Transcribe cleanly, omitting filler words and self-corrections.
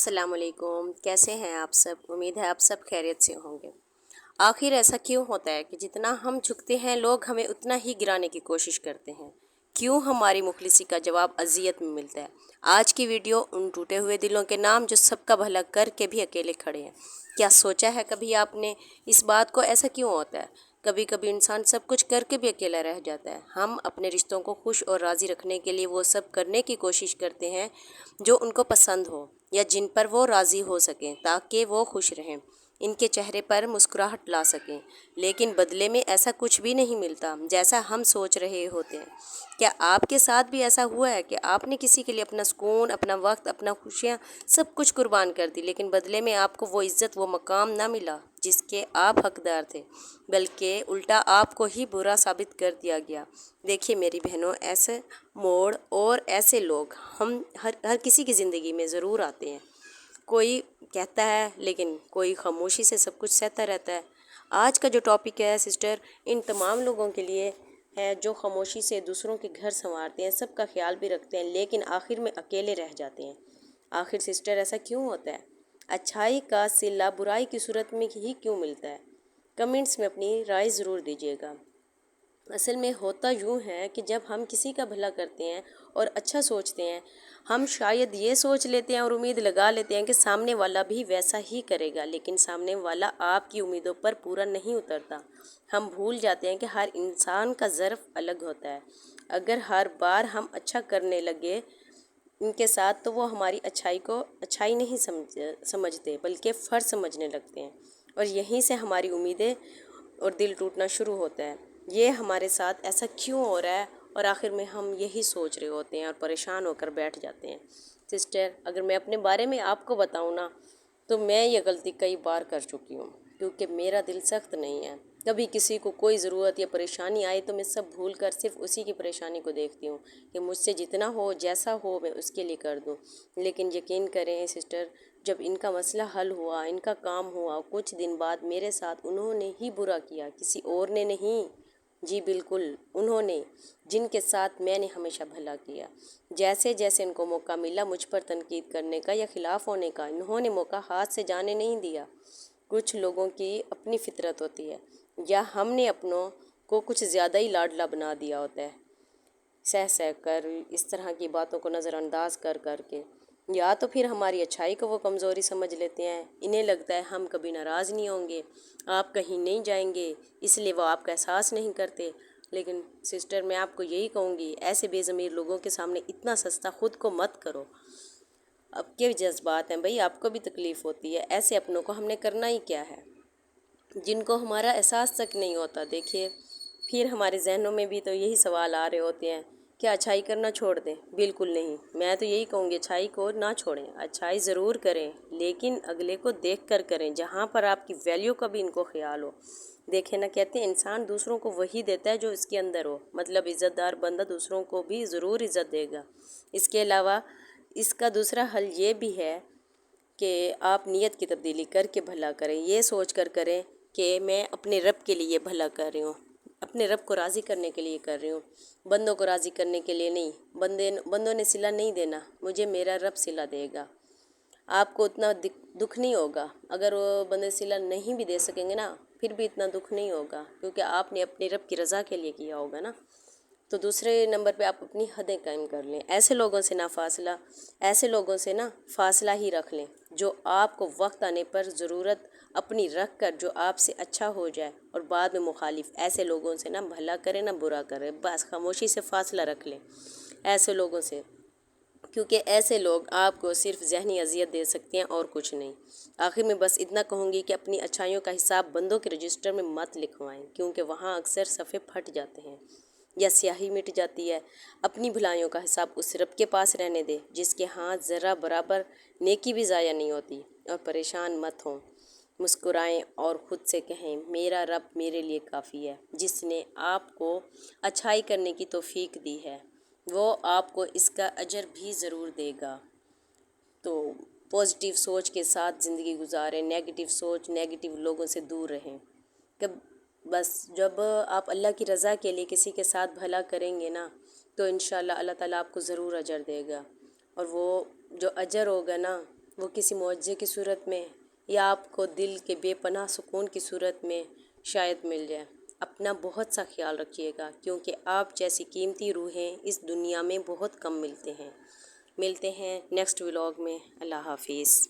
السلام علیکم، کیسے ہیں آپ سب؟ امید ہے آپ سب خیریت سے ہوں گے۔ آخر ایسا کیوں ہوتا ہے کہ جتنا ہم جھکتے ہیں لوگ ہمیں اتنا ہی گرانے کی کوشش کرتے ہیں؟ کیوں ہماری مخلصی کا جواب اذیت میں ملتا ہے؟ آج کی ویڈیو ان ٹوٹے ہوئے دلوں کے نام جو سب کا بھلا کر کے بھی اکیلے کھڑے ہیں۔ کیا سوچا ہے کبھی آپ نے اس بات کو؟ ایسا کیوں ہوتا ہے؟ کبھی کبھی انسان سب کچھ کر کے بھی اکیلا رہ جاتا ہے۔ ہم اپنے رشتوں کو خوش اور راضی رکھنے کے لیے وہ سب کرنے کی کوشش کرتے ہیں جو ان کو پسند ہو یا جن پر وہ راضی ہو سکیں تاکہ وہ خوش رہیں، ان کے چہرے پر مسکراہٹ لا سکیں، لیکن بدلے میں ایسا کچھ بھی نہیں ملتا جیسا ہم سوچ رہے ہوتے ہیں۔ کیا آپ کے ساتھ بھی ایسا ہوا ہے کہ آپ نے کسی کے لیے اپنا سکون، اپنا وقت، اپنا خوشیاں سب کچھ قربان کر دی، لیکن بدلے میں آپ کو وہ عزت، وہ مقام نہ ملا جس کے آپ حقدار تھے، بلکہ الٹا آپ کو ہی برا ثابت کر دیا گیا؟ دیکھیے میری بہنوں، ایسے موڑ اور ایسے لوگ ہم ہر کسی کی زندگی میں ضرور آتے ہیں۔ کوئی کہتا ہے لیکن کوئی خاموشی سے سب کچھ سہتا رہتا ہے۔ آج کا جو ٹاپک ہے سسٹر، ان تمام لوگوں کے لیے ہے جو خاموشی سے دوسروں کے گھر سنوارتے ہیں، سب کا خیال بھی رکھتے ہیں، لیکن آخر میں اکیلے رہ جاتے ہیں۔ آخر سسٹر ایسا کیوں ہوتا ہے؟ اچھائی کا صلہ برائی کی صورت میں ہی کیوں ملتا ہے؟ کمنٹس میں اپنی رائے ضرور دیجیے گا۔ اصل میں ہوتا یوں ہے کہ جب ہم کسی کا بھلا کرتے ہیں اور اچھا سوچتے ہیں، ہم شاید یہ سوچ لیتے ہیں اور امید لگا لیتے ہیں کہ سامنے والا بھی ویسا ہی کرے گا، لیکن سامنے والا آپ کی امیدوں پر پورا نہیں اترتا۔ ہم بھول جاتے ہیں کہ ہر انسان کا ظرف الگ ہوتا ہے۔ اگر ہر بار ہم اچھا کرنے لگے ان کے ساتھ تو وہ ہماری اچھائی کو اچھائی نہیں سمجھتے بلکہ فرض سمجھنے لگتے ہیں، اور یہیں سے ہماری امیدیں اور دل ٹوٹنا شروع ہوتا ہے۔ یہ ہمارے ساتھ ایسا کیوں ہو رہا ہے؟ اور آخر میں ہم یہی سوچ رہے ہوتے ہیں اور پریشان ہو کر بیٹھ جاتے ہیں۔ سسٹر، اگر میں اپنے بارے میں آپ کو بتاؤں نا تو میں یہ غلطی کئی بار کر چکی ہوں، کیونکہ میرا دل سخت نہیں ہے۔ کبھی کسی کو کوئی ضرورت یا پریشانی آئے تو میں سب بھول کر صرف اسی کی پریشانی کو دیکھتی ہوں کہ مجھ سے جتنا ہو، جیسا ہو، میں اس کے لیے کر دوں۔ لیکن یقین کریں سسٹر، جب ان کا مسئلہ حل ہوا، ان کا کام ہوا، کچھ دن بعد میرے ساتھ انہوں نے ہی برا کیا، کسی اور نے نہیں۔ جی بالکل، انہوں نے، جن کے ساتھ میں نے ہمیشہ بھلا کیا۔ جیسے جیسے ان کو موقع ملا مجھ پر تنقید کرنے کا یا خلاف ہونے کا، انہوں نے موقع ہاتھ سے جانے نہیں دیا۔ کچھ لوگوں کی اپنی فطرت ہوتی ہے، یا ہم نے اپنوں کو کچھ زیادہ ہی لاڈلا بنا دیا ہوتا ہے، سہ سہ کر، اس طرح کی باتوں کو نظر انداز کر کر کے، یا تو پھر ہماری اچھائی کو وہ کمزوری سمجھ لیتے ہیں۔ انہیں لگتا ہے ہم کبھی ناراض نہیں ہوں گے، آپ کہیں نہیں جائیں گے، اس لیے وہ آپ کا احساس نہیں کرتے۔ لیکن سسٹر، میں آپ کو یہی کہوں گی، ایسے بے ضمیر لوگوں کے سامنے اتنا سستا خود کو مت کرو۔ اب کے جذبات ہیں بھائی، آپ کو بھی تکلیف ہوتی ہے، ایسے اپنوں کو ہم نے کرنا ہی کیا ہے جن کو ہمارا احساس تک نہیں ہوتا؟ دیکھیے، پھر ہمارے ذہنوں میں بھی تو یہی سوال آ رہے ہوتے ہیں، کیا اچھائی کرنا چھوڑ دیں؟ بالکل نہیں، میں تو یہی کہوں گی اچھائی کو نہ چھوڑیں، اچھائی ضرور کریں، لیکن اگلے کو دیکھ کر کریں، جہاں پر آپ کی ویلیو کا بھی ان کو خیال ہو۔ دیکھیں نا، کہتے ہیں انسان دوسروں کو وہی دیتا ہے جو اس کے اندر ہو، مطلب عزت دار بندہ دوسروں کو بھی ضرور عزت دے گا۔ اس کے علاوہ اس کا دوسرا حل یہ بھی ہے کہ آپ نیت کی تبدیلی کر کے بھلا کریں، یہ سوچ کر کریں کہ میں اپنے رب کے لیے بھلا کر رہی ہوں، اپنے رب کو راضی کرنے کے لیے کر رہی ہوں، بندوں کو راضی کرنے کے لیے نہیں۔ بندوں نے صلہ نہیں دینا، مجھے میرا رب صلہ دے گا۔ آپ کو اتنا دکھ نہیں ہوگا، اگر وہ بندے صلہ نہیں بھی دے سکیں گے نا، پھر بھی اتنا دکھ نہیں ہوگا، کیونکہ آپ نے اپنے رب کی رضا کے لیے کیا ہوگا نا۔ تو دوسرے نمبر پہ آپ اپنی حدیں قائم کر لیں، ایسے لوگوں سے نا فاصلہ ہی رکھ لیں جو آپ کو وقت آنے پر ضرورت اپنی رکھ کر جو آپ سے اچھا ہو جائے اور بعد میں مخالف۔ ایسے لوگوں سے نہ بھلا کرے نہ برا کرے، بس خاموشی سے فاصلہ رکھ لیں ایسے لوگوں سے، کیونکہ ایسے لوگ آپ کو صرف ذہنی اذیت دے سکتے ہیں اور کچھ نہیں۔ آخر میں بس اتنا کہوں گی کہ اپنی اچھائیوں کا حساب بندوں کے رجسٹر میں مت لکھوائیں، کیونکہ وہاں اکثر صفحے پھٹ جاتے ہیں یا سیاہی مٹ جاتی ہے۔ اپنی بھلائیوں کا حساب اس رب کے پاس رہنے دیں جس کے ہاتھ ذرہ برابر نیکی بھی ضائع نہیں ہوتی، اور پریشان مت ہوں، مسکرائیں اور خود سے کہیں میرا رب میرے لیے کافی ہے۔ جس نے آپ کو اچھائی کرنے کی توفیق دی ہے وہ آپ کو اس کا اجر بھی ضرور دے گا۔ تو پازیٹیو سوچ کے ساتھ زندگی گزاریں، نیگیٹیو سوچ، نیگیٹیو لوگوں سے دور رہیں۔ بس جب آپ اللہ کی رضا کے لیے کسی کے ساتھ بھلا کریں گے نا تو انشاءاللہ اللہ تعالیٰ آپ کو ضرور اجر دے گا، اور وہ جو اجر ہوگا نا وہ کسی معجزے کی صورت میں یا آپ کو دل کے بے پناہ سکون کی صورت میں شاید مل جائے۔ اپنا بہت سا خیال رکھیے گا، کیونکہ آپ جیسی قیمتی روحیں اس دنیا میں بہت کم ملتے ہیں۔ ملتے ہیں نیکسٹ ولاگ میں۔ اللہ حافظ۔